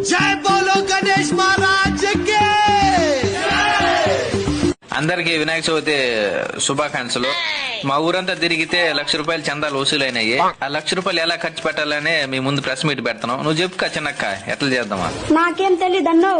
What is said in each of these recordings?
జై బోలో గణేష్ మహారాజ్ కి. అందరికి వినాయక చవితి శుభాకాంక్షలు. మా ఊరంతా తిరిగితే ₹1,00,000 చందాలు వసూలైనాయి. ఆ ₹1,00,000 ఎలా ఖర్చు పెట్టాలని మీ ముందు ప్రెస్ మీట్ పెడతాను. నువ్వు చెప్పుకా చిన్నక్క, ఎట్లా చేద్దామా? నాకేం తెలీదన్నో,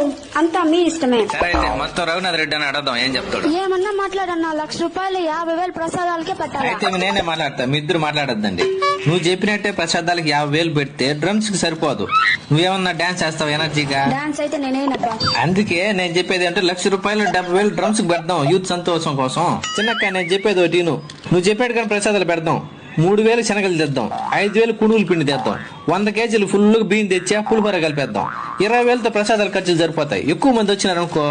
అంతా మీ ఇష్టమే. సరే అయితే మొత్తం రఘునాథ్ రెడ్డి అని అడదాం, ఏం చెప్తాడు? ఏమన్నా మాట్లాడన్నా, ₹1,00,000 50,000 ప్రసాదాలకే పెట్టాలి. అయితే నేనే మాట్లాడతా, మీ ఇద్దరు మాట్లాడద్దండి. నువ్వు చెప్పినట్టే ప్రసాదాలకి 50,000 పెడితే డ్రమ్స్ కి సరిపోదు. నువ్వేమన్నా డాన్స్ చేస్తావు ఎనర్జీగా? డాన్స్ అయితే నేనేనబ్బా. అందుకే నేను చెప్పేది అంటే ₹1,00,000 70,000 డ్రమ్స్ కి పెడదాం, యూత్ సంతోషం కోసం. చిన్నక్క నేను చెప్పేది ఒకటి, నువ్వు చెప్పాడు కానీ ప్రసాదాలు పెడదాం. 3,000 శనగలు తెద్దాం, 5,000 కుడుగులు పిండి తెద్దాం, 100 కేజీలు ఫుల్ బియ్యం తెచ్చా పులిహోర కలిపేద్దాం. 20,000తో ప్రసాదాల ఖర్చులు సరిపోతాయి. ఎక్కువ మంది వచ్చినారనుకో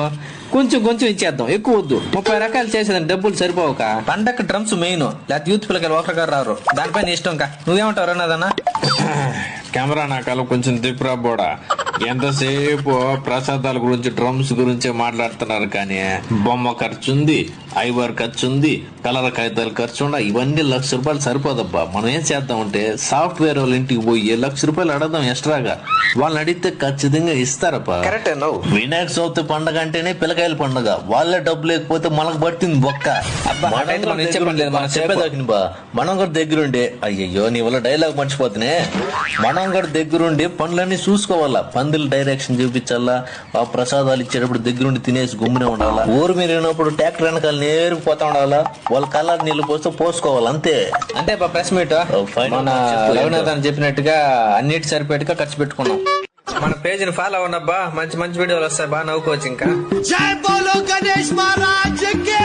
కొంచెం కొంచెం ఇచ్చేద్దాం, ఎక్కువ వద్దు. 30 రకాలు చేసేదాన్ని డబ్బులు సరిపోవక పండగ డ్రమ్స్ మెయిన్, లేకపోతే యూత్ పిల్లకాయలు ఒకరిగా రారు. దానిపైన ఇష్టం కా. నువ్వేమంటావు అన్నదన్నా? కెమెరా నాకాల కొంచెం దిప్పురా బోడా. ఎంతసేపు ప్రసాదాల గురించి డ్రమ్స్ గురించే మాట్లాడుతున్నారు కానీ బొమ్మ ఖర్చు ఉంది, ఐవర్ ఖర్చు ఉంది, కలర్ కాగితాలు ఖర్చు ఉండ, ఇవన్నీ ₹1,00,000 సరిపోదబ్బా. మనం ఏం చేద్దామంటే సాఫ్ట్వేర్ వాళ్ళ ఇంటికి పోయి ₹1,00,000 అడదాం ఎక్స్ట్రాగా. వాళ్ళని అడిగితే ఖచ్చితంగా ఇస్తారప్పా. కరెక్టే. నువ్వు వినాయక చవితి పండగ అంటేనే పిల్లకాయల పండగ. వాళ్ళే డబ్బు లేకపోతే మనకు పట్టింది బొక్క. మనం కూడా దగ్గరుండి, అయ్యయ్యో నీ వల్ల డైలాగ్ మర్చిపోతునే, మనం కూడా దగ్గరుండి పనులన్నీ చూసుకోవాలా. పందులు డైరెక్షన్ చూపించాలా, ఆ ప్రసాదాలు ఇచ్చేటప్పుడు దగ్గరుండి తినేసి గుమ్మునే ఉండాలా. ఊరు మీరు వెళ్ళినప్పుడు ట్రాక్టర్ వెనకాల నేరుకుపోతా ఉండాలా. వాళ్ళ కళ్ళ నీళ్లు పోసుకోవాలి అంతే. అంటే ప్రెస్ మీట్ మన రఘునాథ్ అని చెప్పినట్టుగా అన్నిటి సరిపెట్టుగా ఖర్చు పెట్టుకున్నాం. మన పేజీని ఫాలో అవ్వనబ్బా, మంచి మంచి వీడియోలు వస్తాయి, బాగా నవ్వుకోవచ్చు ఇంకా. జై బోలో గణేష్ మహారాజ్ కి.